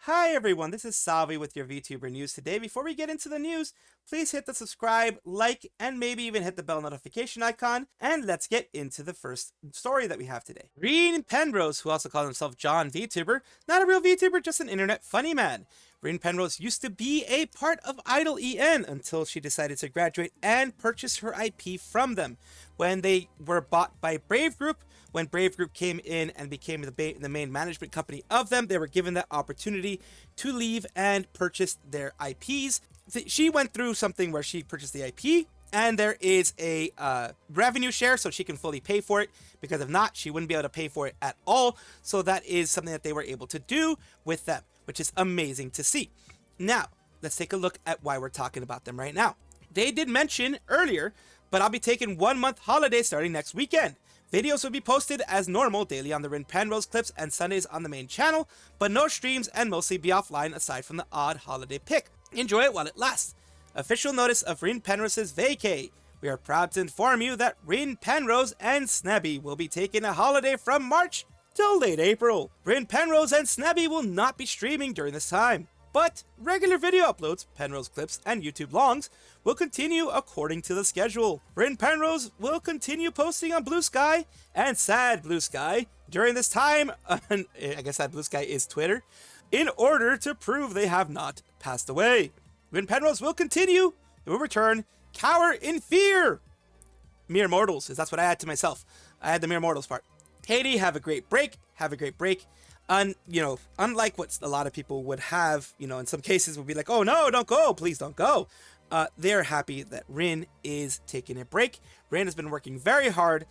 Hi everyone, this is Salvi with your VTuber news today. Before we get into the news, please hit the subscribe, like, and maybe even hit the bell notification icon, and let's get into the first story that we have today. Rin Penrose, who also calls himself John VTuber, not a real VTuber, just an internet funny man. Rin Penrose used to be a part of HYTE EN until she decided to graduate and purchase her IP from them. When they were bought by Brave Group, when Brave Group came in and became the main management company of them, they were given that opportunity to leave and purchase their IPs. She went through something where she purchased the IP, and there is a revenue share, so she can fully pay for it, because if not, she wouldn't be able to pay for it at all. So that is something that they were able to do with them, which is amazing to see. Now, let's take a look at why we're talking about them right now. They did mention earlier, but I'll be taking 1 month holiday starting next weekend. Videos will be posted as normal daily on the Rin Penrose clips and Sundays on the main channel, but no streams and mostly be offline aside from the odd holiday pick. Enjoy it while it lasts. Official notice of Rin Penrose's vacay. We are proud to inform you that Rin Penrose and Snebby will be taking a holiday from March till late April. Rin Penrose and Snebby will not be streaming during this time, but regular video uploads, Penrose clips, and YouTube longs will continue according to the schedule. Rin Penrose will continue posting on Blue Sky and Sad Blue Sky during this time, I guess Sad Blue Sky is Twitter, in order to prove they have not passed away. Rin Penrose will continue, it will return, cower in fear. Mere mortals, that's what I had to myself. I had the mere mortals part. Katie, have a great break. Have a great break. Unlike what a lot of people would have, in some cases would be like, oh no, don't go, please don't go. They're happy that Rin is taking a break. Rin has been working very hard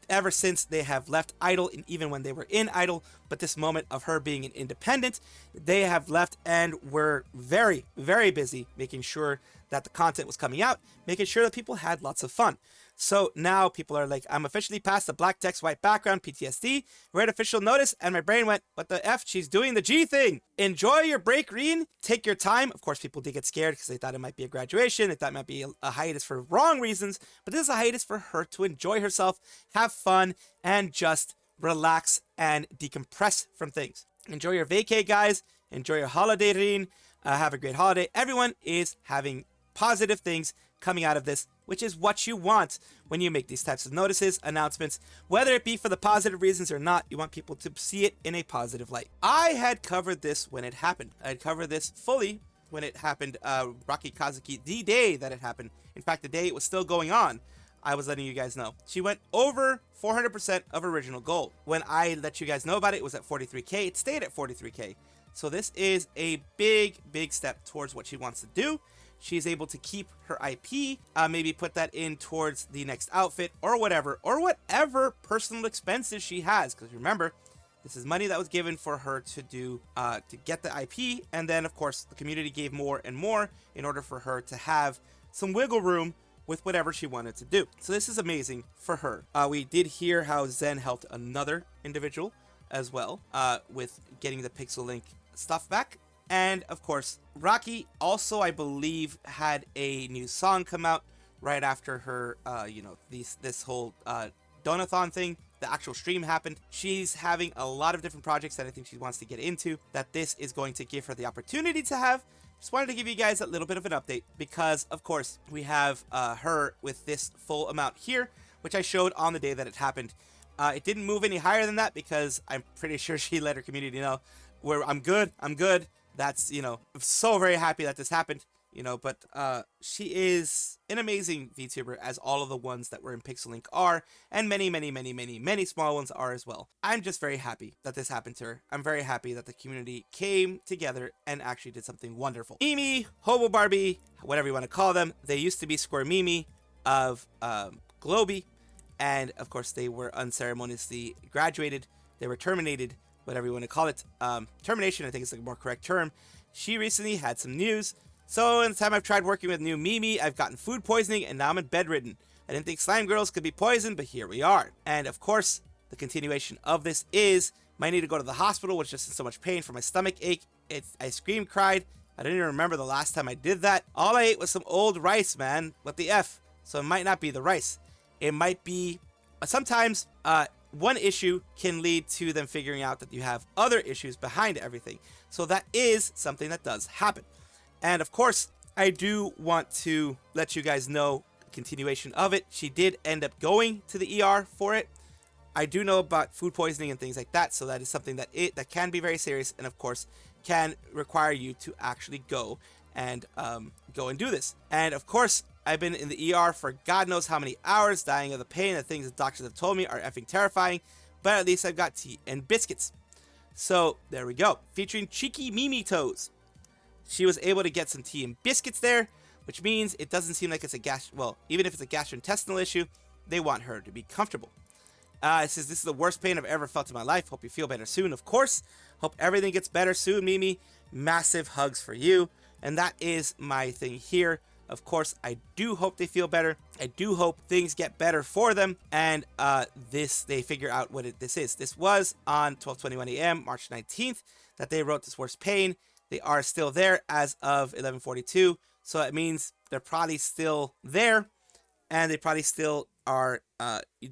ever since they have left Idol, and even when they were in Idol, but this moment of her being an independent, they have left and were very, very busy making sure that the content was coming out, making sure that people had lots of fun. So now people are like, I'm officially past the black text, white background, PTSD, read official notice, and my brain went, what the F? She's doing the G thing. Enjoy your break, Rin. Take your time. Of course, people did get scared because they thought it might be a graduation. They thought it might be a hiatus for wrong reasons, but this is a hiatus for her to enjoy herself, have fun, and just relax and decompress from things. Enjoy your vacay, guys. Enjoy your holiday, Rin. Have a great holiday. Everyone is having positive things coming out of this, which is what you want when you make these types of notices, announcements, whether it be for the positive reasons or not. You want people to see it in a positive light. I had covered this when it happened. I had covered this fully when it happened, Raki Kazuki, the day that it happened. In fact, the day it was still going on, I was letting you guys know. She went over 400% of original goal. When I let you guys know about it, it was at 43K. It stayed at 43K. So this is a big, big step towards what she wants to do. She's able to keep her IP, maybe put that in towards the next outfit or whatever personal expenses she has. Because remember, this is money that was given for her to do, to get the IP. And then, of course, the community gave more and more in order for her to have some wiggle room with whatever she wanted to do. So this is amazing for her. We did hear how Zen helped another individual as well with getting the Pixel Link stuff back. And of course, Raki also, I believe, had a new song come out right after her, this whole Donathon thing, the actual stream happened. She's having a lot of different projects that I think she wants to get into, that this is going to give her the opportunity to have. Just wanted to give you guys a little bit of an update because, of course, we have her with this full amount here, which I showed on the day that it happened. It didn't move any higher than that because I'm pretty sure she let her community know where I'm good. That's, I'm so very happy that this happened, but she is an amazing VTuber, as all of the ones that were in Pixel Link are, and many, many, many, many, many small ones are as well. I'm just very happy that this happened to her. I'm very happy that the community came together and actually did something wonderful. Mimi, Hobo Barbie, whatever you want to call them, they used to be Squirmimi of Globie, and of course they were unceremoniously graduated. They were terminated, whatever you want to call it. Termination, I think is a more correct term. She recently had some news. So in the time I've tried working with new Mimi, I've gotten food poisoning and now I'm bedridden. I didn't think slime girls could be poisoned, but here we are. And of course, the continuation of this is, might need to go to the hospital, was just in so much pain from my stomach ache. I screamed, cried. I didn't even remember the last time I did that. All I ate was some old rice, man. What the F? So it might not be the rice. It might be, sometimes one issue can lead to them figuring out that you have other issues behind everything. So that is something that does happen. And of course, I do want to let you guys know the continuation of it. She did end up going to the ER for it. I do know about food poisoning and things like that, so that is something that can be very serious, and of course can require you to actually go and do this. And of course, I've been in the ER for God knows how many hours, dying of the pain. The things that doctors have told me are effing terrifying, but at least I've got tea and biscuits. So there we go, featuring Cheeky Mimi Toes. She was able to get some tea and biscuits there, which means it doesn't seem like it's even if it's a gastrointestinal issue, they want her to be comfortable. It says, this is the worst pain I've ever felt in my life. Hope you feel better soon, of course. Hope everything gets better soon, Mimi. Massive hugs for you. And that is my thing here. Of course, I do hope they feel better. I do hope things get better for them. And they figure out what this is. This was on 12:21 a.m., March 19th, that they wrote this worst pain. They are still there as of 11:42. So it means they're probably still there. And they probably still are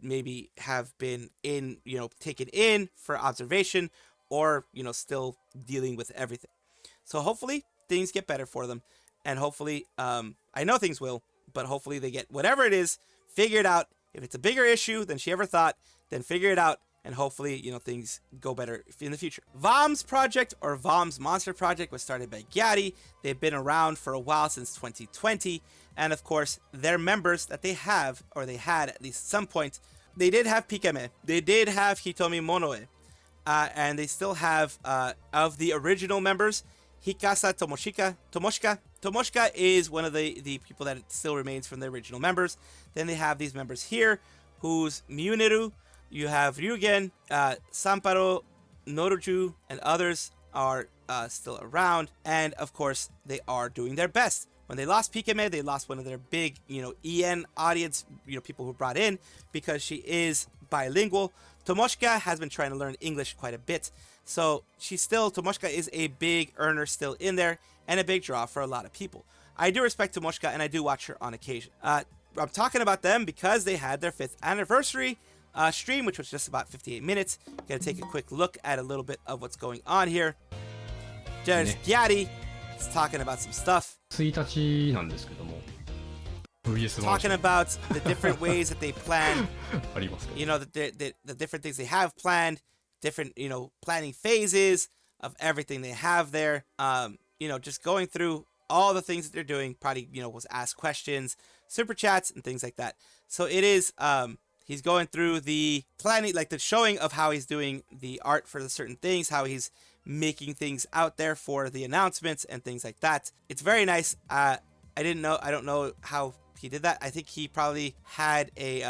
maybe have been taken in for observation, or still dealing with everything. So hopefully things get better for them, and hopefully I know things will, but hopefully they get whatever it is figured out. If it's a bigger issue than she ever thought, then figure it out, and hopefully things go better in the future. VOMS Project, or VOMS Monster Project, was started by GYARI. They've been around for a while, since 2020. And of course, their members that they have, or they had at least some point, they did have Pikeme, they did have Hitomi Monoe, and they still have, of the original members, Hikasa Tomoshika. Tomoshika is one of the people that still remains from the original members. Then they have these members here, who's Miuneru, you have Ryugen, Samparo, Noruju, and others are still around. And of course, they are doing their best. When they lost Pikeme, they lost one of their big, EN audience, people who brought in, because she is bilingual. Tomoshika has been trying to learn English quite a bit. So Tomoshika is a big earner still in there, and a big draw for a lot of people. I do respect Tomoshika, and I do watch her on occasion. I'm talking about them because they had their 5th anniversary stream, which was just about 58 minutes. Gonna take a quick look at a little bit of what's going on here. There's GYARI. It's talking about some stuff. 1日なんですけども Talking about the different ways that they plan, ありますか the different things they have planned, different, planning phases of everything they have there. Just going through all the things that they're doing. Probably, was asked questions, super chats, and things like that. So it is, he's going through the planning, like the showing of how he's doing the art for the certain things, how he's making things out there for the announcements and things like that. It's very nice. I don't know how he did that. I think he probably had he's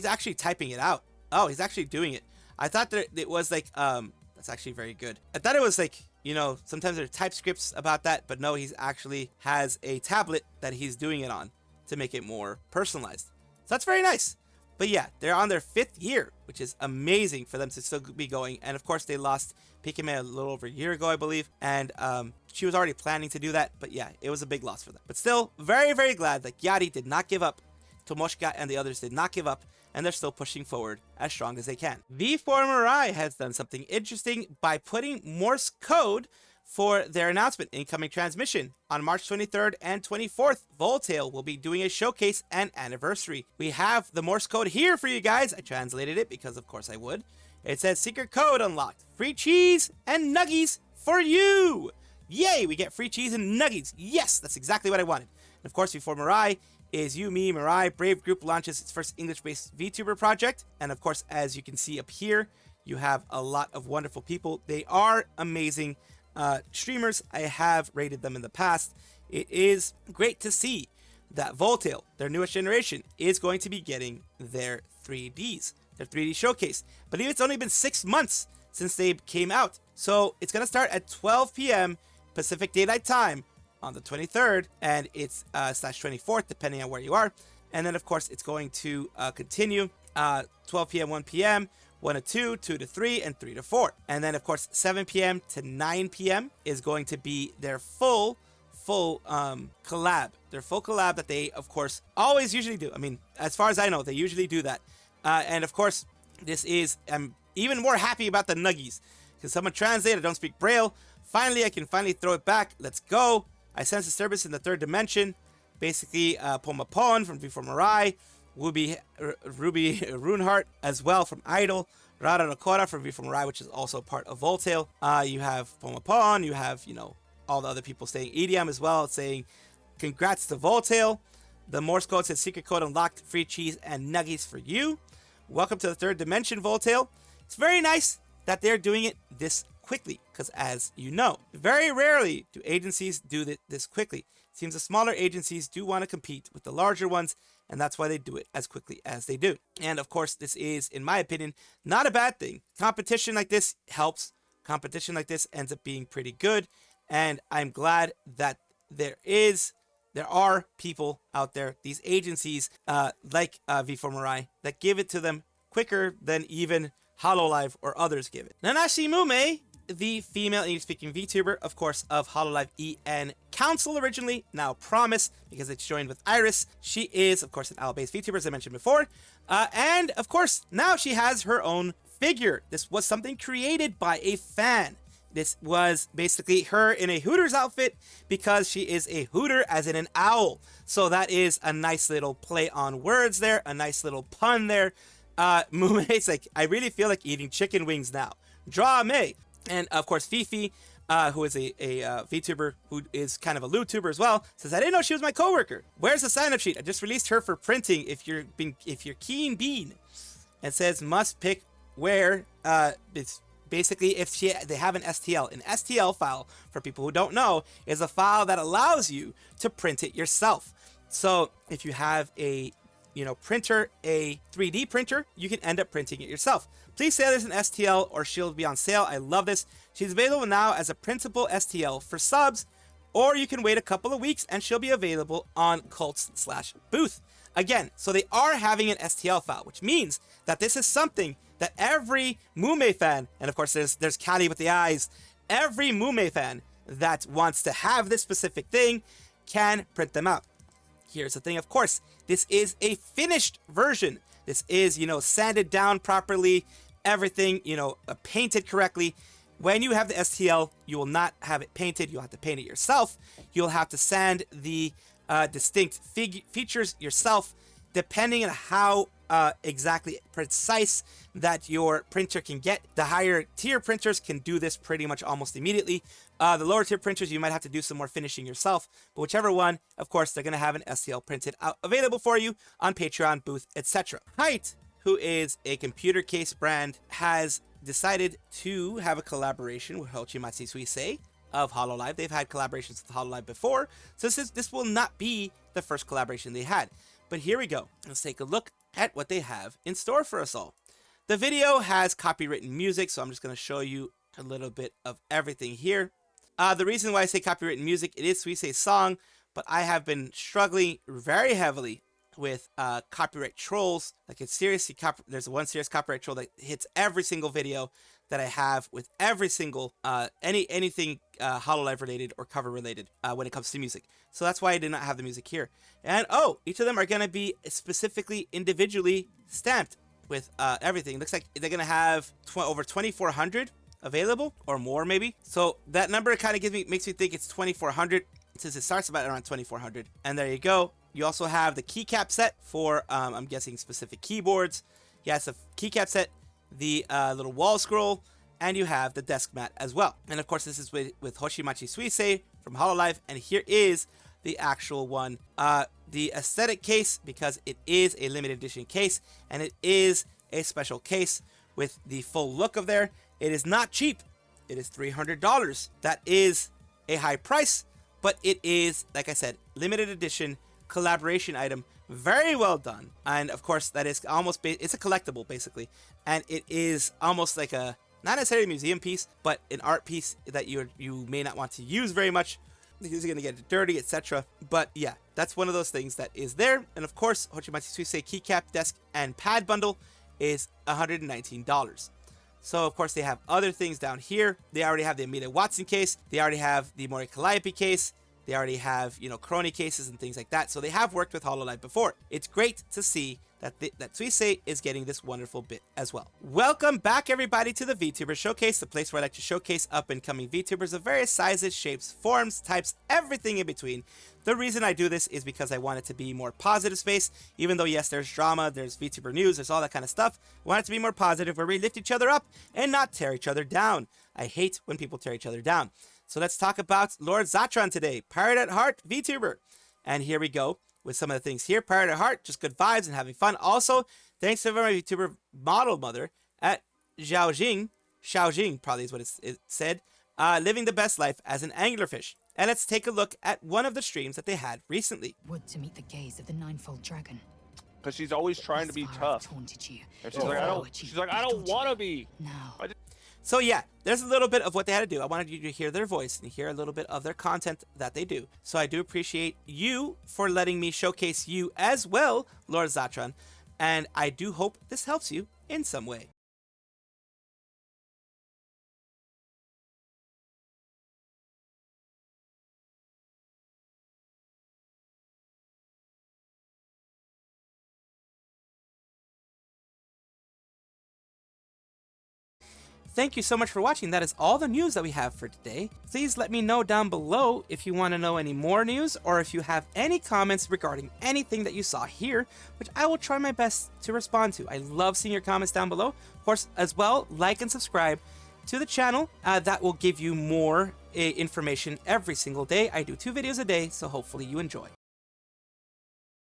actually typing it out. Oh, he's actually doing it. I thought that it was like, that's actually very good. I thought it was like, sometimes there are TypeScripts about that, but no, he's actually has a tablet that he's doing it on to make it more personalized. So that's very nice. But yeah, they're on their 5th year, which is amazing for them to still be going. And of course, they lost Pikeme a little over a year ago, I believe. And she was already planning to do that. But yeah, it was a big loss for them. But still, very, very glad that GYARI did not give up. Tomoshika and the others did not give up. And they're still pushing forward as strong as they can. V4Mirai has done something interesting by putting Morse code for their announcement incoming transmission. On March 23rd and 24th, Voltail will be doing a showcase and anniversary. We have the Morse code here for you guys. I translated it because of course I would. It says secret code unlocked. Free cheese and nuggies for you. Yay, we get free cheese and nuggies. Yes, that's exactly what I wanted. And of course, V4Mirai is You, Me, Mirai. Brave Group launches its first English-based VTuber project. And of course, as you can see up here, you have a lot of wonderful people. They are amazing streamers. I have rated them in the past. It is great to see that Voltail, their newest generation, is going to be getting their 3D showcase. But it's only been 6 months since they came out. So it's going to start at 12 p.m. Pacific Daylight Time on the 23rd, and it's /24th, depending on where you are. And then, of course, it's going to continue 12 p.m., 1 p.m., 1 to 2, 2 to 3, and 3 to 4. And then, of course, 7 p.m. to 9 p.m. is going to be their full collab. Their full collab that they, of course, always usually do. I mean, as far as I know, they usually do that. And, of course, This is, I'm even more happy about the nuggies. Because someone translated, I don't speak Braille. Finally, I can finally throw it back. Let's go. I sense disturbance in the third dimension. Basically, Pomapon from V4Mirai. Ruby Runeheart as well from Idol. Rara Nakora from V4Mirai, which is also part of Voltail. You have Pomapon. You have, you know, all the other people saying EDM as well, saying congrats to Voltail. The Morse code says secret code unlocked, free cheese and nuggies for you. Welcome to the third dimension, Voltail. It's very nice that they're doing it this quickly, because as you know, very rarely do agencies do this quickly. It seems the smaller agencies do want to compete with the larger ones, and that's why they do it as quickly as they do. And of course, this is, in my opinion, not a bad thing. Competition like this helps. Competition like this ends up being pretty good, and I'm glad that there are people out there, these agencies like V4Mirai, that give it to them quicker than even Hololive or others give it. Nanashi Mumei, the female English-speaking VTuber, of course, of Hololive EN Council originally, now Promise, because it's joined with Iris. She is, of course, an owl-based VTuber, as I mentioned before. And, of course, now she has her own figure. This was something created by a fan. This was basically her in a Hooters outfit because she is a Hooter, as in an owl. So that is a nice little play on words there, a nice little pun there. Mumei's like, I really feel like eating chicken wings now. Draw me. And of course, Fifi, who is a VTuber who is kind of a LootTuber as well, says, I didn't know she was my coworker. Where's the sign-up sheet? I just released her for printing if you're keen bean. And says must pick where it's basically if they have an STL. An STL file, for people who don't know, is a file that allows you to print it yourself. So if you have a printer, a 3D printer, you can end up printing it yourself. Please say there's an STL or she'll be on sale. I love this. She's available now as a printable STL for subs, or you can wait a couple of weeks and she'll be available on Cults/Booth. Again, so they are having an STL file, which means that this is something that every Mumei fan, and of course there's Callie with the eyes, every Mumei fan that wants to have this specific thing can print them out. Here's the thing, of course, this is a finished version. This is, sanded down properly, everything, painted correctly. When you have the STL, you will not have it painted. You'll have to paint it yourself. You'll have to sand the distinct features yourself, depending on how exactly precise that your printer can get. The higher tier printers can do this pretty much almost immediately. The lower tier printers, you might have to do some more finishing yourself, but whichever one, of course, they're going to have an STL printed out available for you on Patreon, Booth, etc. HYTE, who is a computer case brand, has decided to have a collaboration with Hochimatsu Suisei of Hololive. They've had collaborations with Hololive before, so this will not be the first collaboration they had. But here we go. Let's take a look at what they have in store for us all. The video has copywritten music, so I'm just going to show you a little bit of everything here. The reason why I say copywritten music, it is Suisei's song, but I have been struggling very heavily with copyright trolls. Like, it's seriously, there's one serious copyright troll that hits every single video that I have with every single anything Hololive related or cover related when it comes to music. So that's why I did not have the music here. And each of them are going to be specifically individually stamped with everything. It looks like they're going to have over 2,400 available or more maybe. So that number kind of makes me think it's 2,400 since it starts about around 2,400. And there you go. You also have the keycap set for I'm guessing specific keyboards. Yes, a keycap set, the little wall scroll, and you have the desk mat as well. And of course, this is with Hoshimachi Suisei from Hololive, and here is the actual one, the aesthetic case, because it is a limited edition case and it is a special case with the full look of there. It is not cheap. It is $300. That is a high price, but it is, like I said, limited edition collaboration item, very well done. And of course, that is almost it's a collectible basically, and it is almost like a not necessarily a museum piece, but an art piece that you may not want to use very much because you're gonna get dirty, etc. But yeah, that's one of those things that is there. And of course, Hochimachi Suisei keycap, desk, and pad bundle is $119. So of course they have other things down here. They already have the Amita Watson case. They already have the Mori Calliope case. They already have, crony cases and things like that. So they have worked with Hololive before. It's great to see that Suisei is getting this wonderful bit as well. Welcome back, everybody, to the VTuber Showcase, the place where I like to showcase up-and-coming VTubers of various sizes, shapes, forms, types, everything in between. The reason I do this is because I want it to be more positive space, even though, yes, there's drama, there's VTuber news, there's all that kind of stuff. I want it to be more positive, where we lift each other up and not tear each other down. I hate when people tear each other down. So let's talk about Lord Zatrann today, Pirate at Heart VTuber. And here we go with some of the things here. Pirate at Heart, just good vibes and having fun. Also, thanks to my VTuber model mother at Xiaojing probably is what it said, living the best life as an anglerfish. And let's take a look at one of the streams that they had recently. Would to meet the gaze of the ninefold dragon. Because she's always trying to be tough. And she's like, I don't want to be. No. So yeah, there's a little bit of what they had to do. I wanted you to hear their voice and hear a little bit of their content that they do. So I do appreciate you for letting me showcase you as well, Lord Zatrann. And I do hope this helps you in some way. Thank you so much for watching. That is all the news that we have for today. Please let me know down below if you want to know any more news or if you have any comments regarding anything that you saw here, which I will try my best to respond to. I love seeing your comments down below. Of course, as well, like and subscribe to the channel. That will give you more information every single day. I do 2 videos a day, so hopefully you enjoy.